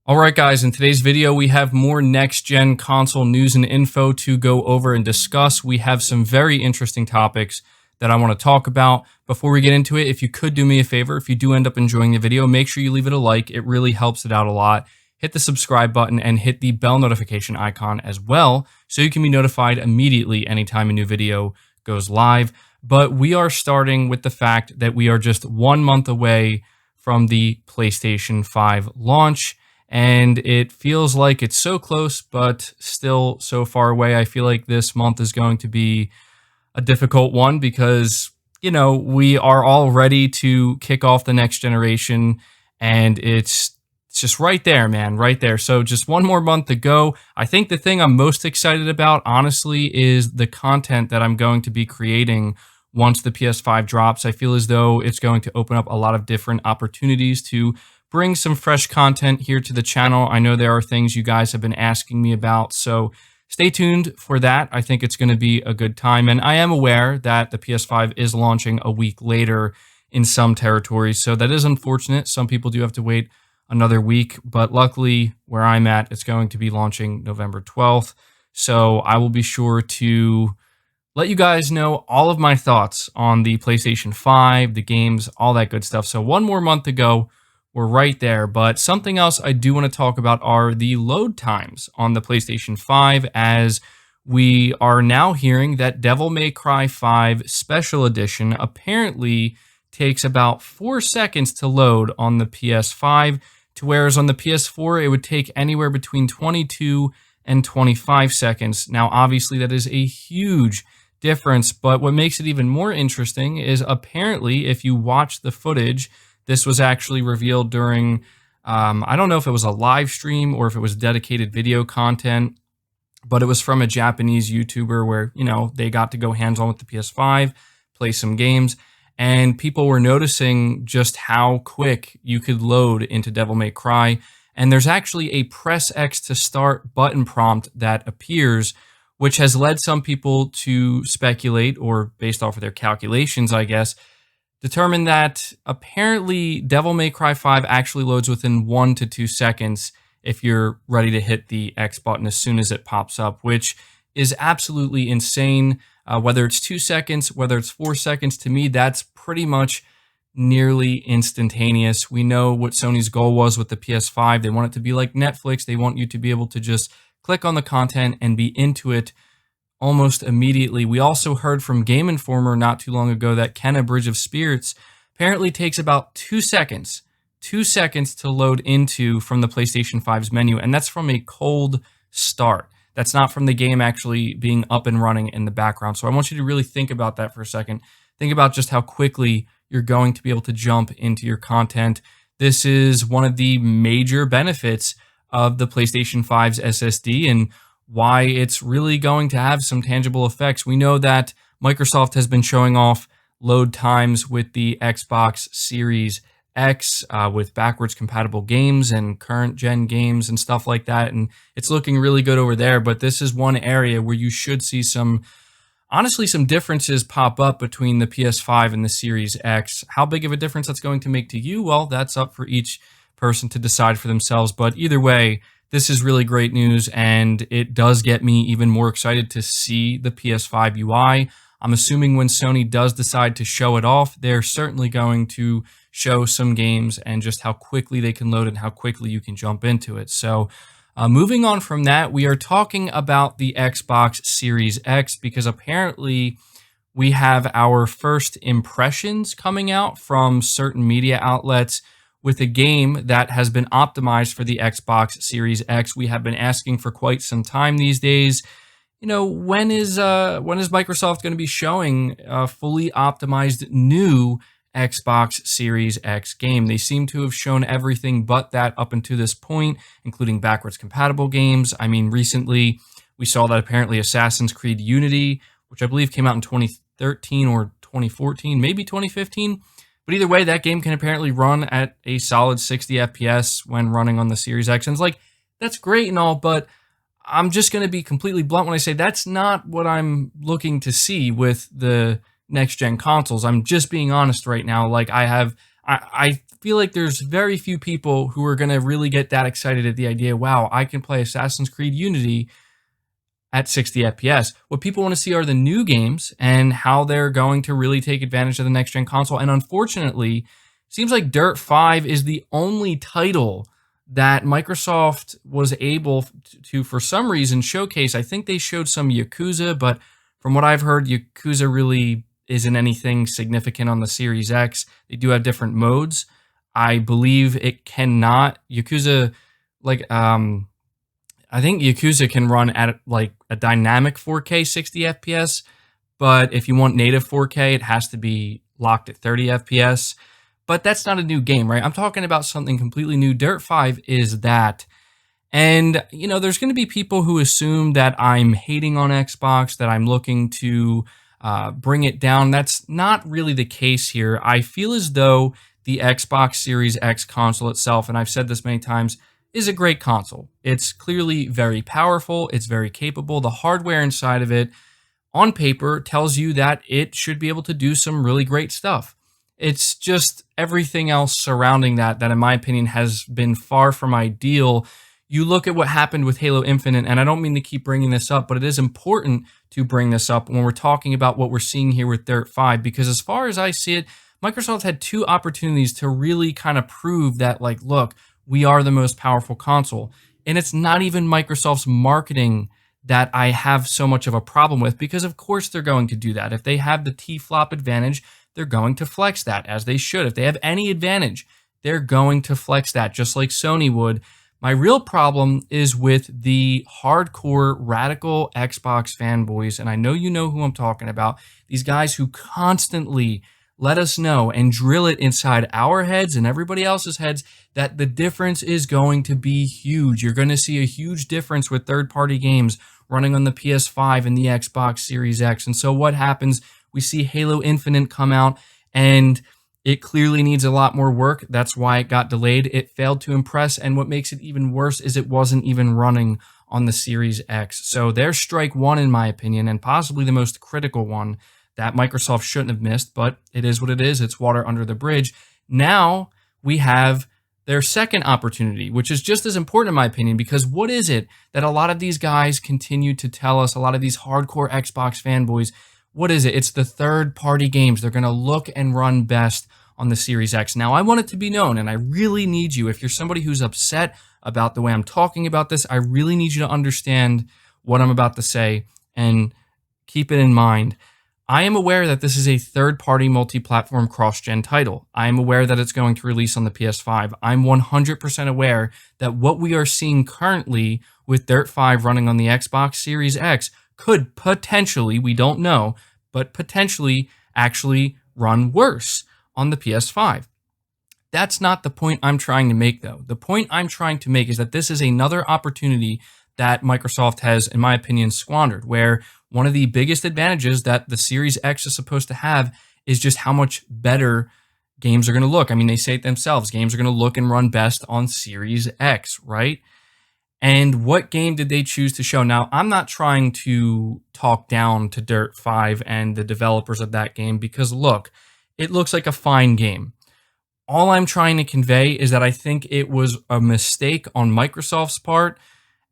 Alright guys, in today's video we have more next-gen console news and info to go over and discuss. We have some very interesting topics that I want to talk about. Before we get into it, if you could do me a favor, if you do end up enjoying the video, make sure you leave it a like. It really helps it out a lot. Hit the subscribe button and hit the bell notification icon as well, so you can be notified immediately anytime a new video goes live. But we are starting with the fact that we are just 1 month away from the PlayStation 5 launch. And it feels like it's so close, but still so far away. I feel like this month is going to be a difficult one because, we are all ready to kick off the next generation. And it's just right there, man, right there. So just 1 more month to go. I think the thing I'm most excited about, honestly, is the content that I'm going to be creating once the PS5 drops. I feel as though it's going to open up a lot of different opportunities to bring some fresh content here to the channel. I know there are things you guys have been asking me about, so stay tuned for that. I think it's going to be a good time, and I am aware that the PS5 is launching a week later in some territories, so that is unfortunate. Some people do have to wait another week, but luckily where I'm at, it's going to be launching November 12th, so I will be sure to let you guys know all of my thoughts on the PlayStation 5, the games, all that good stuff. So 1 more month to go. We're right there, but something else I do want to talk about are the load times on the PlayStation 5, as we are now hearing that Devil May Cry 5 Special Edition apparently takes about 4 seconds to load on the PS5, to whereas on the PS4 it would take anywhere between 22 and 25 seconds. Now, obviously, that is a huge difference, but what makes it even more interesting is apparently if you watch the footage, this was actually revealed during, I don't know if it was a live stream or if it was dedicated video content, but it was from a Japanese YouTuber where, they got to go hands-on with the PS5, play some games, and people were noticing just how quick you could load into Devil May Cry. And there's actually a press X to start button prompt that appears, which has led some people to speculate, or based off of their calculations, I guess, determined that apparently Devil May Cry 5 actually loads within 1 to 2 seconds if you're ready to hit the X button as soon as it pops up, which is absolutely insane. Whether it's 2 seconds, whether it's 4 seconds, to me, that's pretty much nearly instantaneous. We know what Sony's goal was with the PS5. They want it to be like Netflix. They want you to be able to just click on the content and be into it almost immediately. We also heard from Game Informer not too long ago that Kenna Bridge of Spirits apparently takes about 2 seconds to load into from the PlayStation 5's menu, and that's from a cold start. That's not from the game actually being up and running in the background. So I want you to really think about that for a second. Think about just how quickly you're going to be able to jump into your content. This is one of the major benefits of the PlayStation 5's SSD, and why it's really going to have some tangible effects. We know that Microsoft has been showing off load times with the Xbox Series X with backwards compatible games and current gen games and stuff like that, and it's looking really good over there. But this is one area where you should see some differences pop up between the PS5 and the Series X. How big of a difference that's going to make to you, well, that's up for each person to decide for themselves. But either way, this is really great news, and it does get me even more excited to see the PS5 UI. I'm assuming when Sony does decide to show it off, they're certainly going to show some games and just how quickly they can load and how quickly you can jump into it. So moving on from that, we are talking about the Xbox Series X, because apparently we have our first impressions coming out from certain media outlets with a game that has been optimized for the Xbox Series X. We have been asking for quite some time these days, when is Microsoft going to be showing a fully optimized new Xbox Series X game? They seem to have shown everything but that up until this point, including backwards compatible games. I mean, recently we saw that apparently Assassin's Creed Unity, which I believe came out in 2013 or 2014, maybe 2015, but either way, that game can apparently run at a solid 60 FPS when running on the Series X. And it's like, that's great and all, but I'm just going to be completely blunt when I say that's not what I'm looking to see with the next-gen consoles. I'm just being honest right now. Like, I feel like there's very few people who are going to really get that excited at the idea, wow, I can play Assassin's Creed Unity at 60 FPS. What people want to see are the new games and how they're going to really take advantage of the next gen console. And unfortunately, it seems like Dirt 5 is the only title that Microsoft was able to, for some reason, showcase. I think they showed some Yakuza, but from what I've heard, Yakuza really isn't anything significant on the Series X. They do have different modes. I believe it cannot. Yakuza, like, I think Yakuza can run at like a dynamic 4K 60 FPS, but if you want native 4K, it has to be locked at 30 FPS. But that's not a new game, right? I'm talking about something completely new. Dirt 5 is that. And, you know, there's going to be people who assume that I'm hating on Xbox, that I'm looking to bring it down. That's not really the case here. I feel as though the Xbox Series X console itself, and I've said this many times, is a great console. It's clearly very powerful. It's very capable. The hardware inside of it, on paper, tells you that it should be able to do some really great stuff. It's just everything else surrounding that in my opinion has been far from ideal. You look at what happened with Halo Infinite, and I don't mean to keep bringing this up, but it is important to bring this up when we're talking about what we're seeing here with Dirt 5, because as far as I see it, Microsoft had two opportunities to really kind of prove that, like, look, we are the most powerful console. And it's not even Microsoft's marketing that I have so much of a problem with, because of course they're going to do that. If they have the T-flop advantage, they're going to flex that, as they should. If they have any advantage, they're going to flex that, just like Sony would. My real problem is with the hardcore, radical Xbox fanboys, and I know you know who I'm talking about. These guys who constantly let us know and drill it inside our heads and everybody else's heads that the difference is going to be huge. You're going to see a huge difference with third-party games running on the PS5 and the Xbox Series X. And so what happens? We see Halo Infinite come out, and it clearly needs a lot more work. That's why it got delayed. It failed to impress, and what makes it even worse is it wasn't even running on the Series X. So there's strike one, in my opinion, and possibly the most critical one that Microsoft shouldn't have missed, but it is what it is. It's water under the bridge. Now we have their second opportunity, which is just as important in my opinion, because what is it that a lot of these guys continue to tell us, a lot of these hardcore Xbox fanboys, what is it? It's the third-party games. They're going to look and run best on the Series X. Now, I want it to be known, and I really need you, if you're somebody who's upset about the way I'm talking about this, I really need you to understand what I'm about to say and keep it in mind. I am aware that this is a third-party multi-platform cross-gen title. I am aware that it's going to release on the PS5. I'm 100% aware that what we are seeing currently with Dirt 5 running on the Xbox Series X could potentially, we don't know, but potentially actually run worse on the PS5. That's not the point I'm trying to make, though. The point I'm trying to make is that this is another opportunity that Microsoft has, in my opinion, squandered, where one of the biggest advantages that the Series X is supposed to have is just how much better games are going to look. I mean, they say it themselves. Games are going to look and run best on Series X, right? And what game did they choose to show? Now, I'm not trying to talk down to Dirt 5 and the developers of that game, because look, it looks like a fine game. All I'm trying to convey is that I think it was a mistake on Microsoft's part,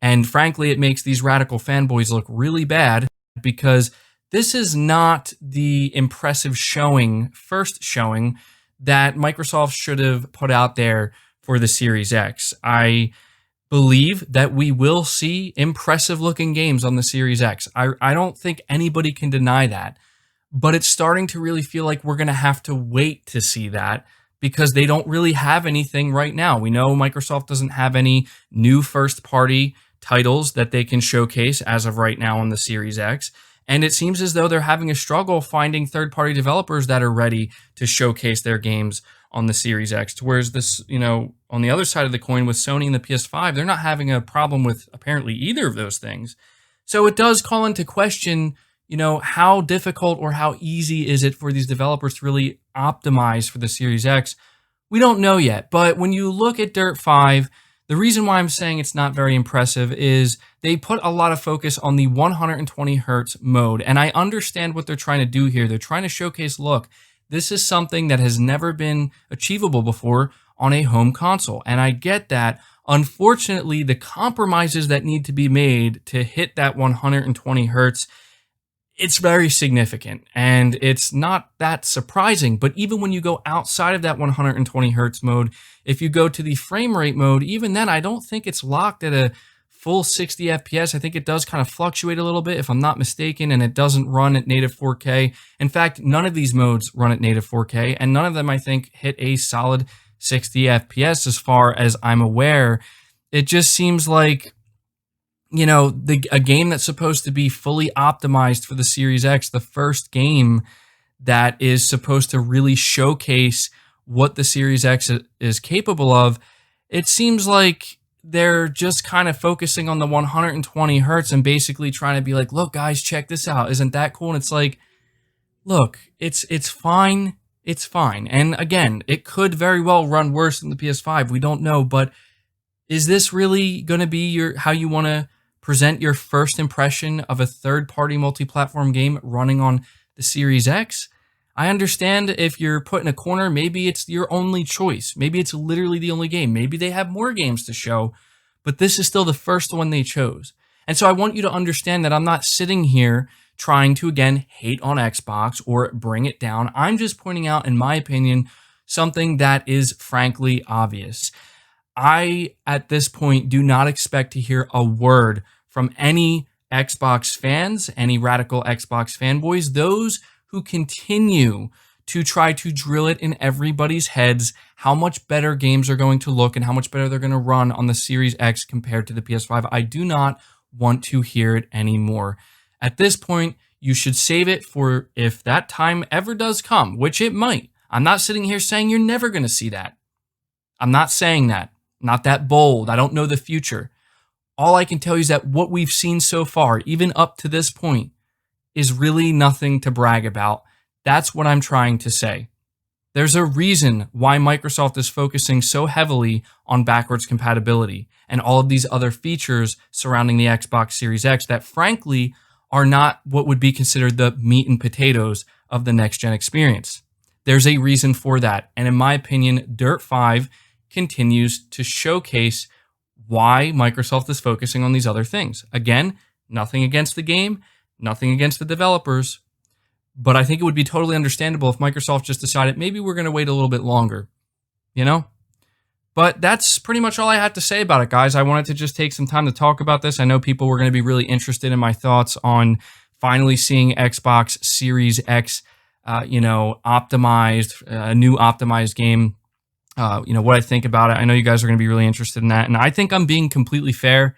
and frankly, it makes these radical fanboys look really bad, because this is not the impressive first showing that Microsoft should have put out there for the Series X. I believe that we will see impressive looking games on the Series X. I don't think anybody can deny that, but it's starting to really feel like we're going to have to wait to see that, because they don't really have anything right now. We know Microsoft doesn't have any new first-party titles that they can showcase as of right now on the Series X, and it seems as though they're having a struggle finding third-party developers that are ready to showcase their games on the Series X. Whereas this, on the other side of the coin with Sony and the PS5, they're not having a problem with apparently either of those things. So it does call into question, how difficult or how easy is it for these developers to really optimize for the Series X? We don't know yet, but when you look at Dirt 5, the reason why I'm saying it's not very impressive is they put a lot of focus on the 120 hertz mode, and I understand what they're trying to do here. They're trying to showcase, look, This is something that has never been achievable before on a home console. And I get that. Unfortunately, the compromises that need to be made to hit that 120 hertz, it's very significant, and it's not that surprising. But even when you go outside of that 120 hertz mode, if you go to the frame rate mode, even then, I don't think it's locked at a full 60 FPS. I think it does kind of fluctuate a little bit, if I'm not mistaken, and it doesn't run at native 4K. In fact, none of these modes run at native 4K, and none of them, I think, hit a solid 60 FPS as far as I'm aware. It just seems like, you know, a game that's supposed to be fully optimized for the Series X, the first game that is supposed to really showcase what the Series X is capable of, it seems like they're just kind of focusing on the 120 hertz and basically trying to be like, look, guys, check this out. Isn't that cool? And it's like, look, it's fine. It's fine. And again, it could very well run worse than the PS5. We don't know, but is this really going to be how you want to present your first impression of a third-party multi-platform game running on the Series X? I understand if you're put in a corner, maybe it's your only choice. Maybe it's literally the only game. Maybe they have more games to show, but this is still the first one they chose. And so I want you to understand that I'm not sitting here trying to, again, hate on Xbox or bring it down. I'm just pointing out, in my opinion, something that is frankly obvious. I, at this point, do not expect to hear a word from any Xbox fans, any radical Xbox fanboys, those who continue to try to drill it in everybody's heads how much better games are going to look and how much better they're going to run on the Series X compared to the PS5. I do not want to hear it anymore. At this point, you should save it for if that time ever does come, which it might. I'm not sitting here saying you're never going to see that. I'm not saying that. Not that bold. I don't know the future. All I can tell you is that what we've seen so far, even up to this point, is really nothing to brag about. That's what I'm trying to say. There's a reason why Microsoft is focusing so heavily on backwards compatibility and all of these other features surrounding the Xbox Series X that, frankly, are not what would be considered the meat and potatoes of the next-gen experience. There's a reason for that. And in my opinion, Dirt 5 continues to showcase why Microsoft is focusing on these other things. Again, nothing against the game, nothing against the developers, but I think it would be totally understandable if Microsoft just decided maybe we're going to wait a little bit longer, you know? But that's pretty much all I had to say about it, guys. I wanted to just take some time to talk about this. I know people were going to be really interested in my thoughts on finally seeing Xbox Series X, optimized, a new optimized game. What I think about it. I know you guys are going to be really interested in that. And I think I'm being completely fair.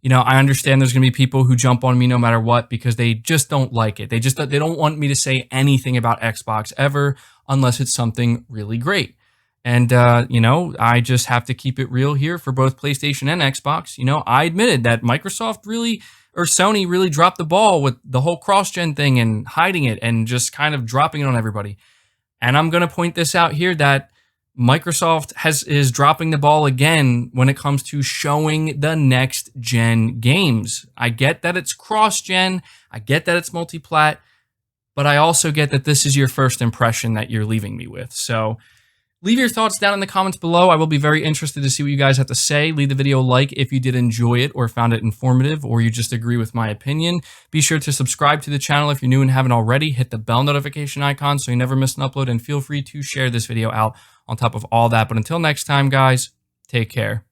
I understand there's going to be people who jump on me no matter what because they just don't like it. They don't want me to say anything about Xbox ever unless it's something really great. And, I just have to keep it real here for both PlayStation and Xbox. I admitted that Sony really dropped the ball with the whole cross-gen thing and hiding it and just kind of dropping it on everybody. And I'm going to point this out here that Microsoft is dropping the ball again when it comes to showing the next-gen games. I get that it's cross-gen, I get that it's multi-plat, but I also get that this is your first impression that you're leaving me with. So leave your thoughts down in the comments below. I will be very interested to see what you guys have to say. Leave the video a like if you did enjoy it or found it informative or you just agree with my opinion. Be sure to subscribe to the channel if you're new and haven't already. Hit the bell notification icon so you never miss an upload, and feel free to share this video out on top of all that. But until next time, guys, take care.